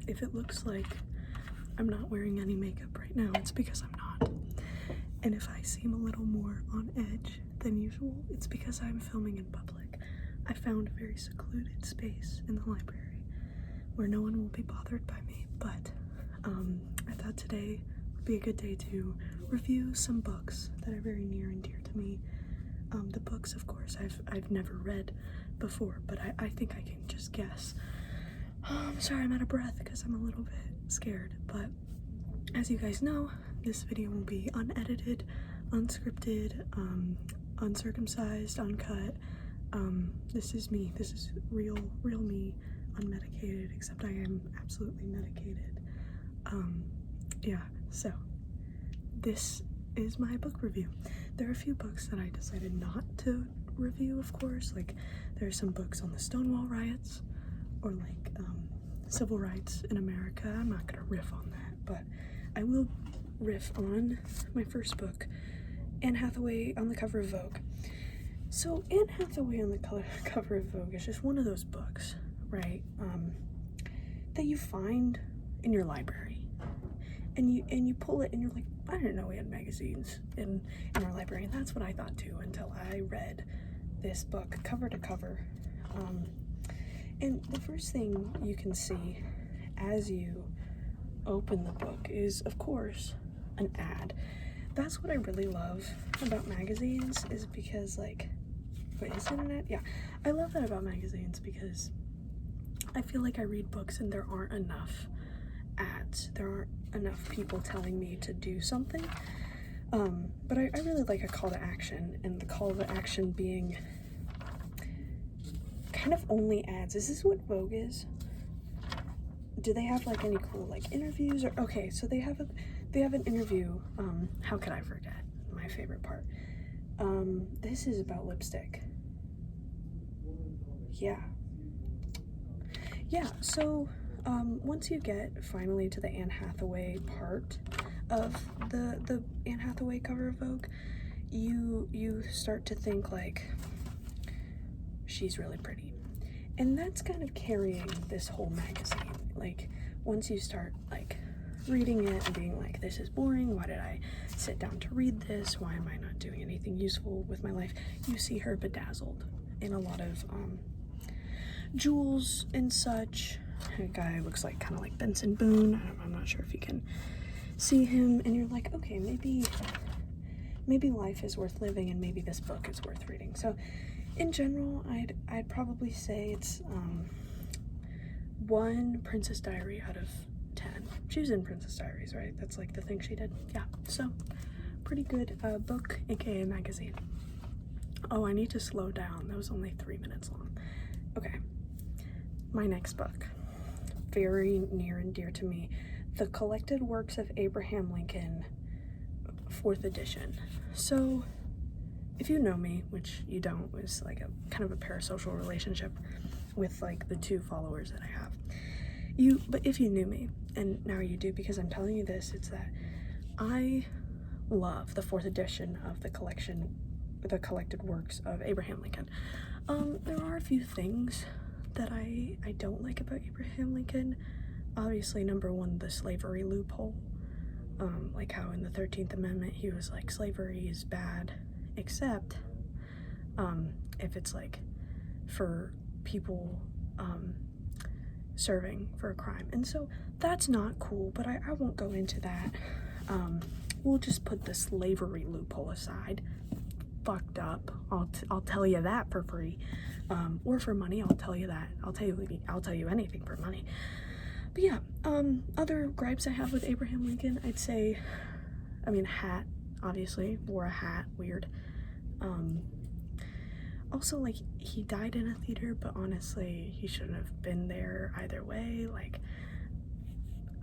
if it looks like I'm not wearing any makeup right now, it's because I'm not. And if I seem a little more on edge than usual, it's because I'm filming in public. I found a very secluded space in the library where no one will be bothered by me, but I thought today would be a good day to review some books that are very near and dear to me. The books, of course, I've never read before, but I think I can just guess. I'm sorry I'm out of breath because I'm a little bit scared, but as you guys know, this video will be unedited, unscripted, uncircumcised, uncut. This is me. This is real me, unmedicated, except I am absolutely medicated. Yeah, so this is my book review. There are a few books that I decided not to review, of course. Like, there are some books on the Stonewall riots, or like civil rights in America. I'm not gonna riff on that, but I will riff on my first book, Anne Hathaway on the cover of Vogue. So Anne Hathaway on the cover of Vogue is just one of those books, right, that you find in your library, and you pull it and you're like, I didn't know we had magazines in our library. And that's what I thought too, until I read this book cover to cover. And the first thing you can see as you open the book is, of course, an ad. That's what I really love about magazines, is because, like, wait, is it an ad? Yeah, I love that about magazines because I feel like I read books and there aren't enough ads. There aren't enough people telling me to do something. But I really like a call to action, and the call to action being kind of only ads. Is this what Vogue is? Do they have like any cool like interviews? Or okay, so they have an interview. How could I forget my favorite part? This is about lipstick. Yeah, so once you get finally to the Anne Hathaway part of the Anne Hathaway cover of Vogue, you start to think like, she's really pretty. And that's kind of carrying this whole magazine. Like, once you start like reading it and being like, this is boring, why did I sit down to read this, why am I not doing anything useful with my life, you see her bedazzled in a lot of jewels and such. A guy looks like kind of like Benson Boone. I'm not sure if you can see him, and you're like, okay, maybe life is worth living, and maybe this book is worth reading. So in general, I'd probably say it's 1 Princess Diary out of 10. She was in Princess Diaries, right? That's like the thing she did. Yeah, so pretty good book, aka magazine. Oh, I need to slow down. That was only 3 minutes long. Okay, my next book, very near and dear to me, The Collected Works of Abraham Lincoln, 4th edition. So if you know me, which you don't, it's like a kind of a parasocial relationship with like the 2 followers that I have. But if you knew me, and now you do because I'm telling you this, it's that I love the 4th edition of the Collected Works of Abraham Lincoln. There are a few things that I don't like about Abraham Lincoln. Obviously, number 1, the slavery loophole. Like how in the 13th Amendment he was like, slavery is bad, except if it's like for people serving for a crime. And so that's not cool, but I won't go into that. We'll just put the slavery loophole aside. Fucked up. I'll tell you that for free, or for money. I'll tell you that. I'll tell you anything for money. But yeah, other gripes I have with Abraham Lincoln, I'd say, I mean, hat, obviously, wore a hat, weird. Also, like, he died in a theater, but honestly, he shouldn't have been there either way. Like,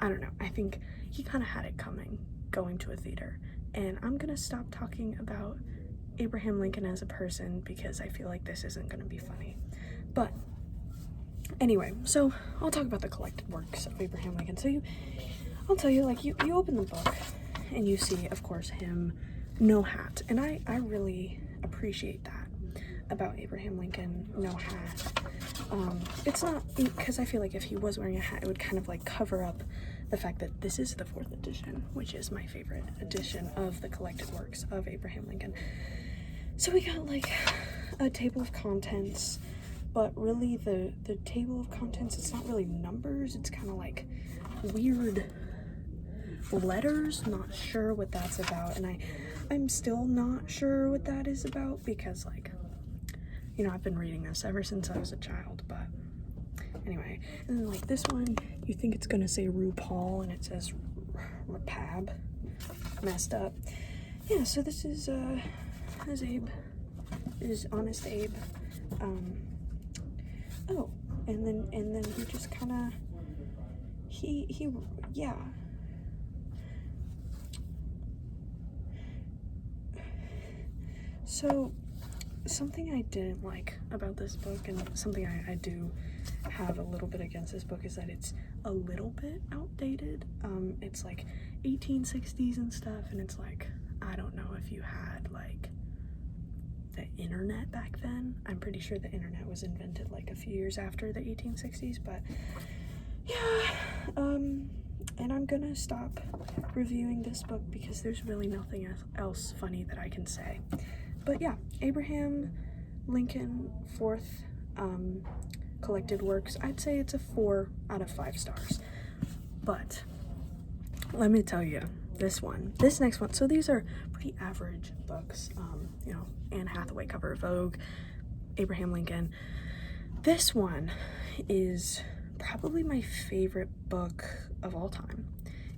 I don't know, I think he kind of had it coming, going to a theater. And I'm gonna stop talking about Abraham Lincoln as a person because I feel like this isn't gonna be funny. But anyway, so I'll talk about the collected works of Abraham Lincoln. So I'll tell you, like, you open the book and you see, of course, him, no hat. And I really appreciate that. about Abraham Lincoln, no hat. It's not, because I feel like if he was wearing a hat, it would kind of like cover up the fact that this is the 4th edition, which is my favorite edition of the collected works of Abraham Lincoln. So we got like a table of contents, but really the table of contents, it's not really numbers, it's kind of like weird letters. Not sure what that's about, and I'm still not sure what that is about, because like, you know, I've been reading this ever since I was a child, but anyway. And then like this one, you think it's gonna say RuPaul and it says Rapab. Messed up. Yeah, so this is Abe. This is Honest Abe. Oh, and then he just kinda yeah. So something I didn't like about this book, and something I do have a little bit against this book, is that it's a little bit outdated. It's like 1860s and stuff, and it's like, I don't know if you had like the internet back then. I'm pretty sure the internet was invented like a few years after the 1860s, but yeah, and I'm gonna stop reviewing this book because there's really nothing else funny that I can say. But yeah, Abraham Lincoln 4th collected works, I'd say it's a 4 out of 5 stars. But let me tell you, this next one, so these are pretty average books. You know, Anne Hathaway cover, Vogue, Abraham Lincoln. This one is probably my favorite book of all time,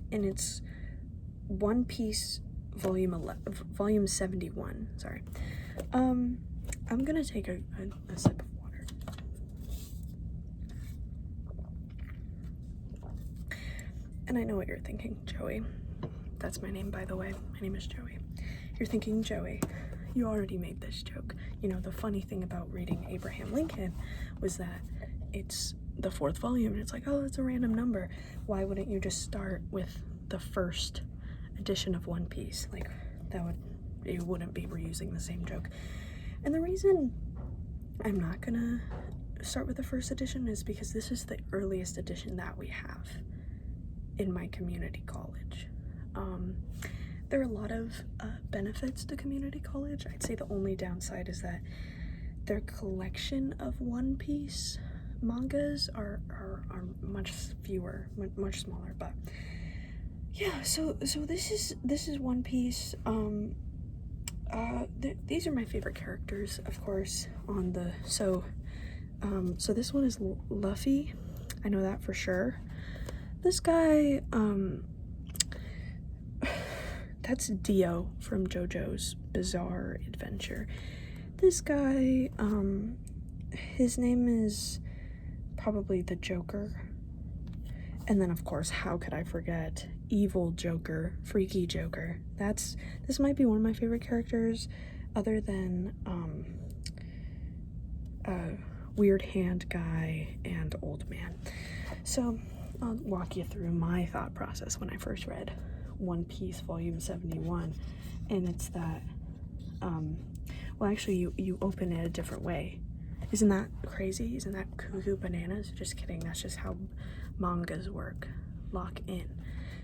and it's One Piece volume 71. Sorry. I'm gonna take a sip of water. And I know what you're thinking, Joey. That's my name, by the way. My name is Joey. You're thinking, Joey, you already made this joke. You know, the funny thing about reading Abraham Lincoln was that it's the 4th volume, and it's like, oh, it's a random number. Why wouldn't you just start with the first edition of One Piece? Like, you wouldn't be reusing the same joke. And the reason I'm not gonna start with the first edition is because this is the earliest edition that we have in my community college. There are a lot of benefits to community college. I'd say the only downside is that their collection of One Piece mangas are much fewer, much smaller. But yeah, so this is One Piece. These are my favorite characters, of course. So this one is Luffy. I know that for sure. This guy, that's Dio from JoJo's Bizarre Adventure. This guy, his name is probably the Joker. And then, of course, how could I forget Evil Joker, Freaky Joker. This might be one of my favorite characters, other than Weird Hand Guy and Old Man. So I'll walk you through my thought process when I first read One Piece volume 71, and it's that well, actually you open it a different way. Isn't that crazy? Isn't that cuckoo bananas? Just kidding, that's just how mangas work. Lock in.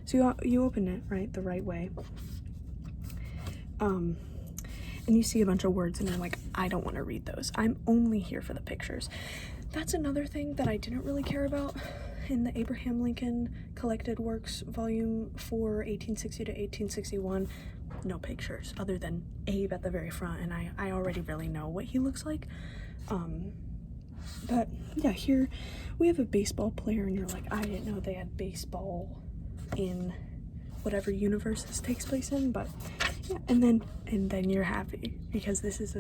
So you open it, right, the right way, and you see a bunch of words and you're like, I don't want to read those. I'm only here for the pictures. That's another thing that I didn't really care about in the Abraham Lincoln collected works volume 4, 1860 to 1861. No pictures other than Abe at the very front, and I already really know what he looks like. But yeah, here we have a baseball player, and you're like, I didn't know they had baseball in whatever universe this takes place in. But yeah, and then you're happy because this is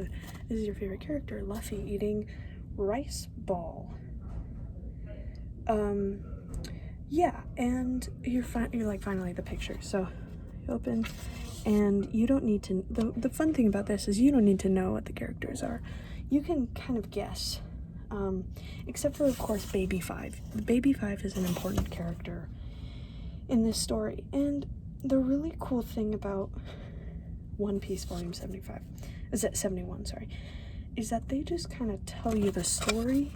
your favorite character, Luffy, eating rice ball. Yeah, and you're like, finally the picture. So you open, and you don't need to. The fun thing about this is you don't need to know what the characters are. You can kind of guess, except for, of course, Baby 5. Baby 5 is an important character in this story, and the really cool thing about One Piece volume 71, sorry, is that they just kind of tell you the story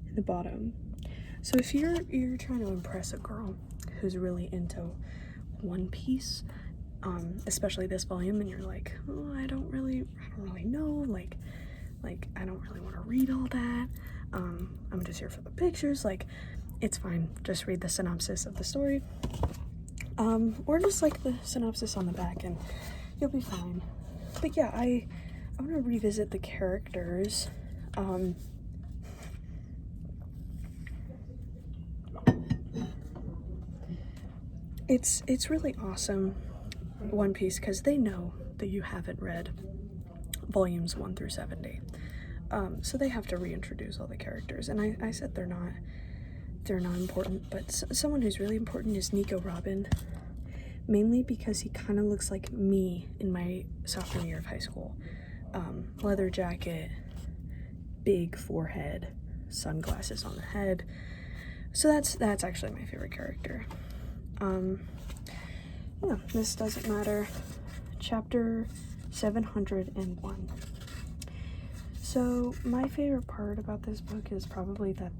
in the bottom. So if you're trying to impress a girl who's really into One Piece, especially this volume, and you're like, oh, I don't really know, like I don't really want to read all that, I'm just here for the pictures, like, it's fine, just read the synopsis of the story, or just like the synopsis on the back and you'll be fine. But yeah, I want to revisit the characters. It's really awesome, One Piece, because they know that you haven't read volumes 1 through 70, so they have to reintroduce all the characters. And I said they're not important, but someone who's really important is Nico Robin, mainly because he kind of looks like me in my sophomore year of high school. Leather jacket, big forehead, sunglasses on the head. So that's actually my favorite character. Yeah, this doesn't matter. Chapter 701. So my favorite part about this book is probably that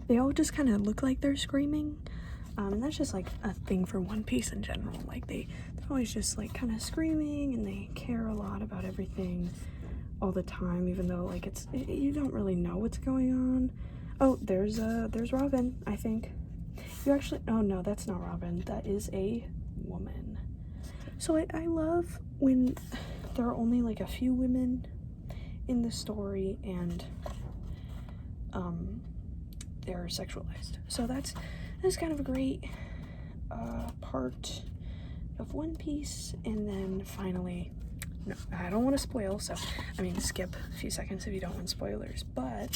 they all just kind of look like they're screaming. That's just like a thing for One Piece in general. Like they're always just like kind of screaming, and they care a lot about everything all the time, even though like you don't really know what's going on. Oh, there's Robin, I think. Oh no, that's not Robin. That is a woman. So I love when there are only like a few women in the story, and they're sexualized. So that's kind of a great part of One Piece. And then finally, no, I don't want to spoil, so I mean skip a few seconds if you don't want spoilers, but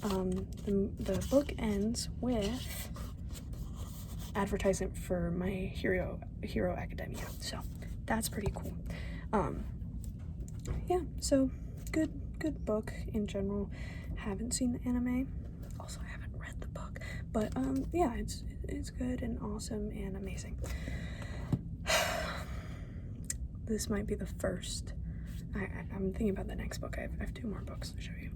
the book ends with advertisement for My Hero Academia, so that's pretty cool. Yeah, so good book in general. Haven't seen the anime, also I haven't read the book, but yeah, it's good and awesome and amazing. This might be the first. I'm thinking about the next book. I have 2 more books to show you.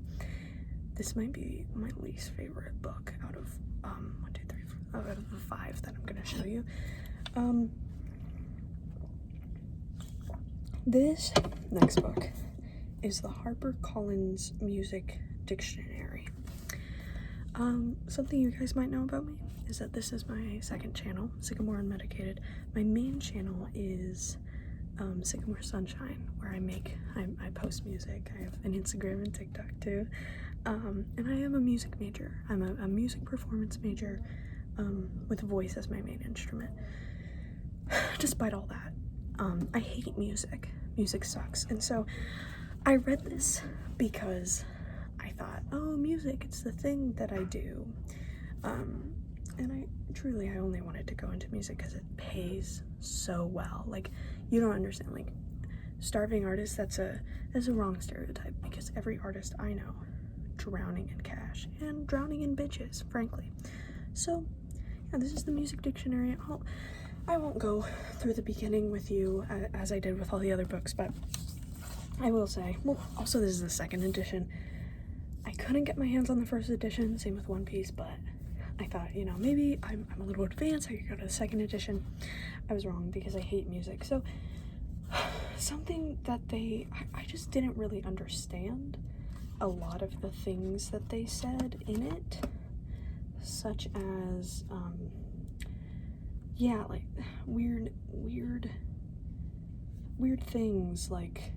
This might be my least favorite book out of 1, 2, 3, 4, out of the 5 that I'm gonna show you. This next book is the HarperCollins Music Dictionary. Something you guys might know about me is that this is my second channel, Sycamore Unmedicated. My main channel is Sycamore Sunshine, where I post music. I have an Instagram and TikTok too. And I am a music major. I'm a music performance major, with voice as my main instrument. Despite all that, I hate music. Music sucks. And so I read this because I thought, oh, music, it's the thing that I do. And I only wanted to go into music because it pays so well. Like, you don't understand, like, starving artists, that's a wrong stereotype, because every artist I know drowning in cash and drowning in bitches, frankly. So yeah, this is the music dictionary. I won't go through the beginning with you as I did with all the other books, but I will say, well, also this is the 2nd edition. I couldn't get my hands on the 1st edition, same with One Piece, but I thought, you know, maybe I'm a little advanced, I could go to the 2nd edition. I was wrong, because I hate music. So something that I just didn't really understand a lot of the things that they said in it, such as yeah, like weird things like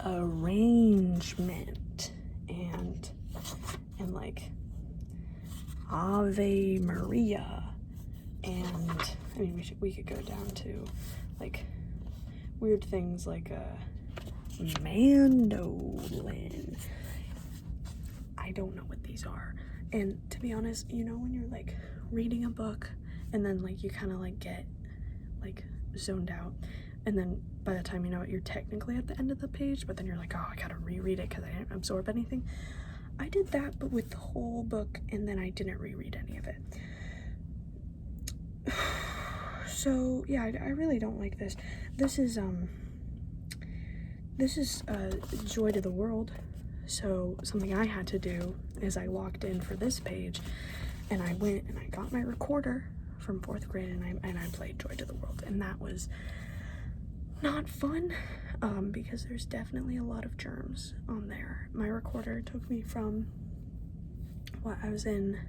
arrangement and like Ave Maria, and I mean we could go down to like weird things like mandolin. I don't know what these are, and to be honest, you know, when you're like reading a book and then like you kind of like get like zoned out, and then by the time you know it, you're technically at the end of the page, but then you're like, oh, I gotta reread it because I didn't absorb anything. I did that, but with the whole book, and then I didn't reread any of it. so yeah, I really don't like this. This is Joy to the World. So something I had to do is I logged in for this page, and I went and I got my recorder from 4th grade, and I played Joy to the World, and that was not fun, because there's definitely a lot of germs on there. My recorder took me from, I was in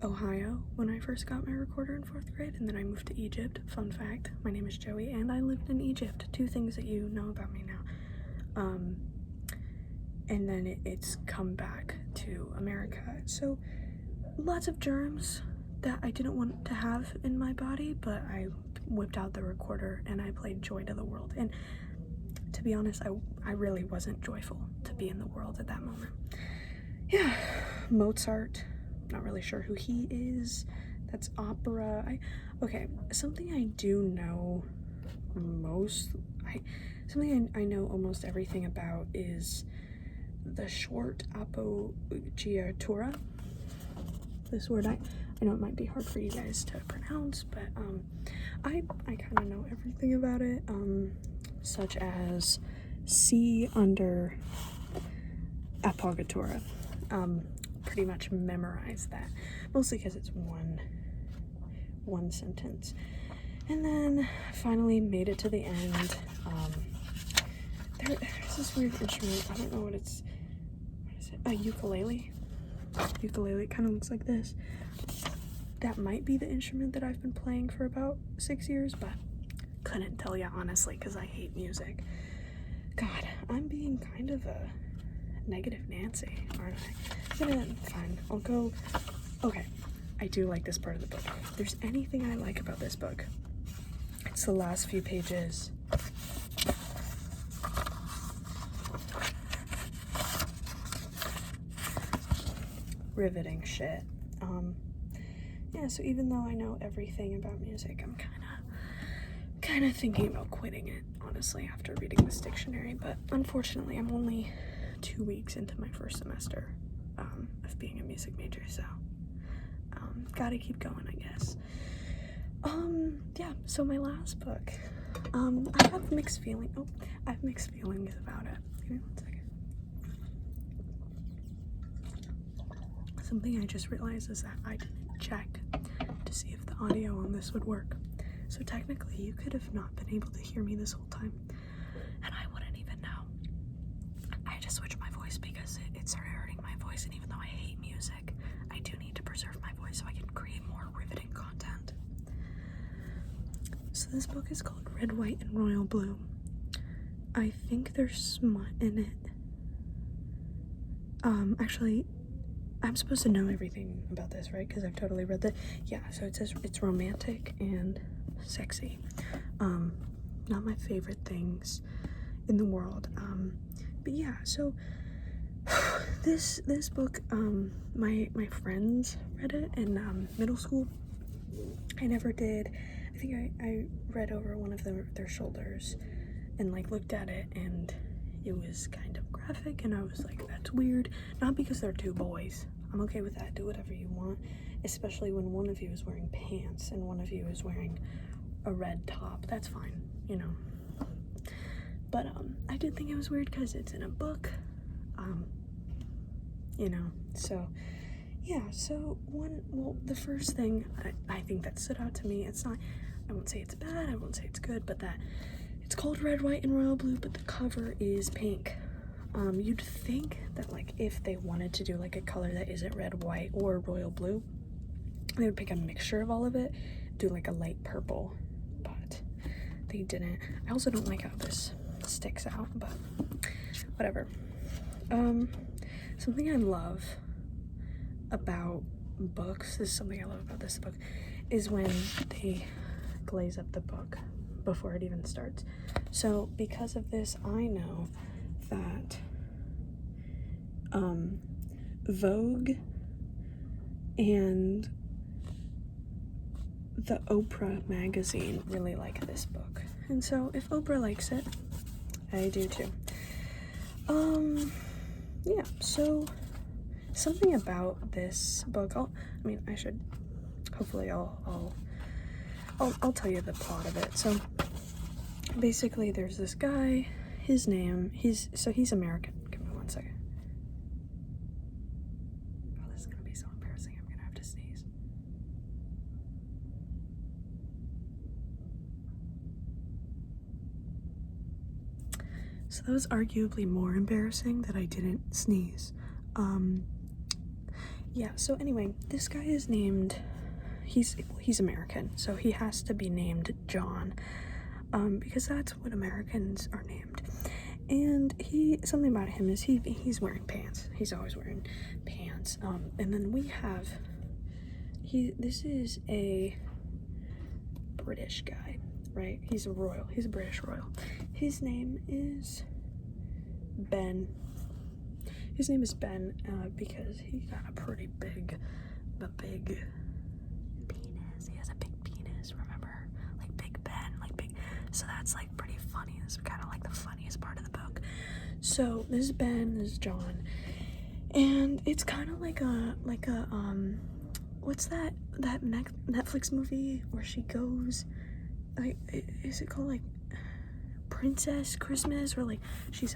Ohio when I first got my recorder in 4th grade, and then I moved to Egypt. Fun fact, my name is Joey, and I lived in Egypt. 2 things that you know about me now. And then it's come back to America. So lots of germs that I didn't want to have in my body, but I whipped out the recorder and I played Joy to the World. And to be honest, I really wasn't joyful to be in the world at that moment. Yeah, Mozart, not really sure who he is. That's opera. Okay, something I do know something I know almost everything about is the short appoggiatura. This word, I know it might be hard for you guys to pronounce, but I kind of know everything about it, such as C under appoggiatura. Pretty much memorize that, mostly because it's one sentence. And then finally made it to the end. There's this weird instrument. I don't know what is it? A ukulele. Ukulele kind of looks like this. That might be the instrument that I've been playing for about 6 years, but couldn't tell you honestly because I hate music. God, I'm being kind of a negative Nancy, aren't I? Fine, I'll go. Okay, I do like this part of the book. If there's anything I like about this book, it's the last few pages. Riveting shit. Yeah, so even though I know everything about music, I'm kind of thinking about quitting it, honestly, after reading this dictionary, but unfortunately I'm only 2 weeks into my first semester of being a music major, so gotta keep going, I guess. Yeah, so my last book, I have mixed feelings about it. Give me 1 second. Something I just realized is that I didn't check to see if the audio on this would work. So technically you could have not been able to hear me this whole time, and I wouldn't even know. I just switched my voice because it started hurting my voice, and even though I hate music, I do need to preserve my voice so I can create more riveting content. So this book is called Red, White, and Royal Blue. I think there's smut in it. Actually, I'm supposed to know everything about this, right? Because I've totally read that. Yeah, so it says it's romantic and sexy. Not my favorite things in the world. But yeah, so this book, my friends read it in middle school. I never did. I think I read over one of their shoulders and like looked at it, and it was kind of graphic, and I was like, that's weird. Not because they're 2 boys. I'm okay with that. Do whatever you want, especially when one of you is wearing pants and one of you is wearing a red top. That's fine, you know. But I did think it was weird because it's in a book, you know. So yeah, so the first thing I think that stood out to me, it's not, I won't say it's bad, I won't say it's good, but that it's called Red, White, and Royal Blue, but the cover is pink. You'd think that like if they wanted to do like a color that isn't red, white, or royal blue, they would pick a mixture of all of it, do like a light purple, but they didn't. I also don't like how this sticks out, but whatever. Something I love about books, this is something I love about this book, is when they glaze up the book before it even starts. So because of this, I know that Vogue and the Oprah magazine really like this book, and so if Oprah likes it, I do too. Yeah, so something about this book, hopefully I'll I'll tell you the plot of it. So basically there's this guy, his name, he's American. Give me 1 second. Oh, this is gonna be so embarrassing. I'm gonna have to sneeze. So that was arguably more embarrassing that I didn't sneeze. Yeah, so anyway, this guy is named, he's American, so he has to be named John, because that's what Americans are named. And something about him is he's wearing pants. He's always wearing pants. And then we have, this is a British guy, right? He's a royal. He's a British royal. His name is Ben. His name is Ben because he got a pretty big penis. He has a big penis, remember? Like Big Ben, like big. So that's like pretty funny. This is kind of like the funniest part of the book. So this is Ben, this is John, and it's kind of like a what's that Netflix movie where she goes, like, is it called like Princess Christmas, or like she's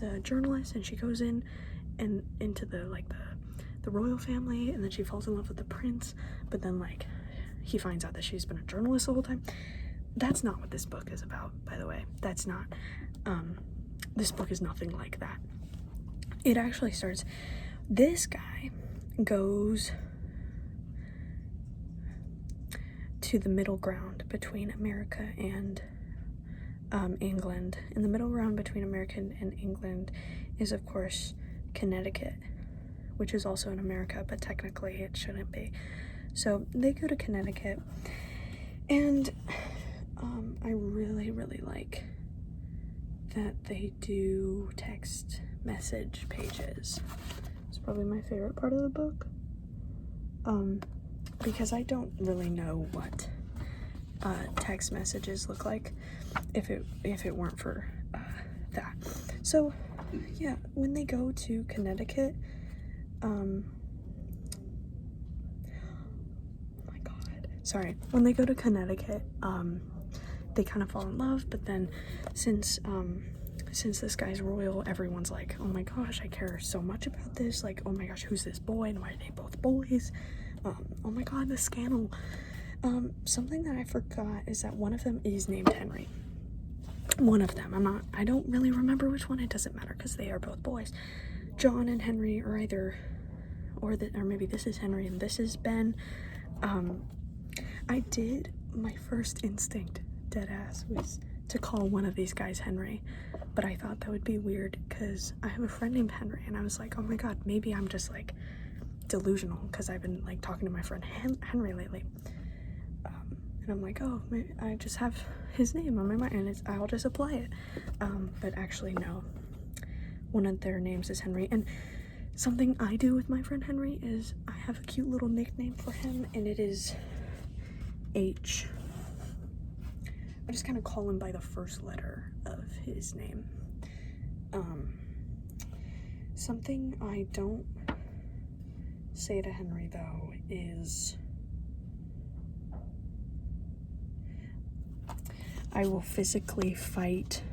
a journalist and she goes into the royal family, and then she falls in love with the prince, but then like he finds out that she's been a journalist the whole time. That's not what this book is about, by the way. That's not, this book is nothing like that. It actually starts, this guy goes to the middle ground between America and England. And the middle ground between America and England is, of course, Connecticut, which is also in America, but technically it shouldn't be. So they go to Connecticut, and I really, really like that they do text message pages. It's probably my favorite part of the book, because I don't really know what text messages look like if it weren't for that. So yeah, when they go to Connecticut, when they go to Connecticut, they kind of fall in love, but then since this guy's royal, everyone's like, oh my gosh, I care so much about this, like, oh my gosh, who's this boy, and why are they both boys? Oh my god, the scandal. Something that I forgot is that one of them is named Henry. One of them. I don't really remember which one. It doesn't matter because they are both boys. John and Henry are either, or maybe this is Henry and this is Ben. My first instinct, deadass, was to call one of these guys Henry, but I thought that would be weird because I have a friend named Henry, and I was like, oh my god, maybe I'm just like delusional because I've been like talking to my friend Henry lately. And I'm like, oh, maybe I just have his name on my mind and I'll just apply it. But actually, no. One of their names is Henry. And something I do with my friend Henry is I have a cute little nickname for him, and it is H. I just kind of call him by the first letter of his name. Something I don't say to Henry, though, is I will physically fight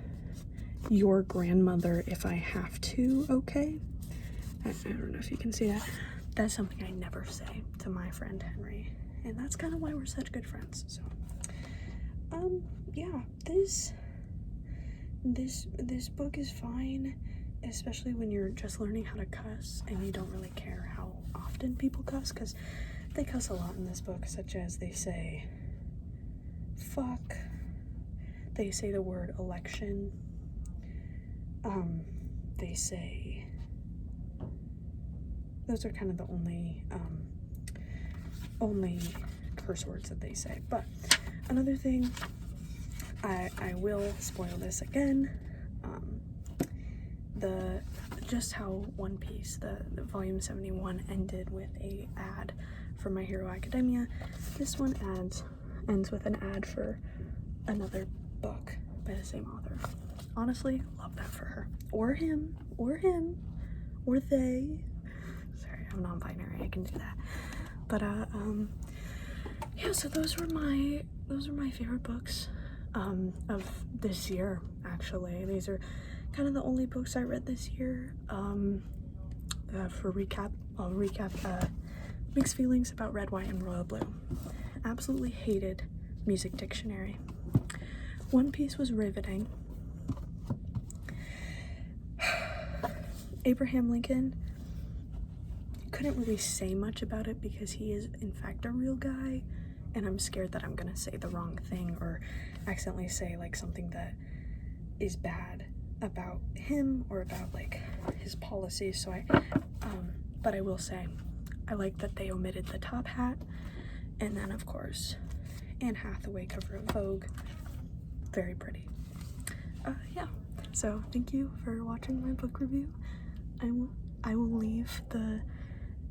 your grandmother if I have to, okay? I don't know if you can see that. That's something I never say to my friend Henry, and that's kind of why we're such good friends. So yeah, this book is fine, especially when you're just learning how to cuss and you don't really care how often people cuss, because they cuss a lot in this book, such as they say fuck, they say the word election, they say, those are kind of the only curse words that they say. But another thing, I will spoil this again, just how One Piece, the volume 71 ended with a ad for My Hero Academia. This one ends with an ad for another book by the same author. Honestly, love that for her, or him, or they. Sorry, I'm non-binary, I can do that. But yeah, so those were my those are my favorite books of this year, actually. These are kind of the only books I read this year. For recap, I'll recap Mixed Feelings About Red, White, and Royal Blue. Absolutely hated Music Dictionary. One Piece was riveting. Abraham Lincoln, couldn't really say much about it because he is in fact a real guy, and I'm scared that I'm gonna say the wrong thing or accidentally say like something that is bad about him or about like his policies. So but I will say I like that they omitted the top hat, and then of course Anne Hathaway cover of Vogue, very pretty. Yeah, so thank you for watching my book review. I will leave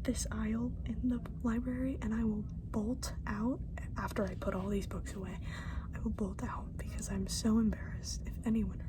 this aisle in the library, and I will bolt out after I put all these books away. I will bolt out because I'm so embarrassed if anyone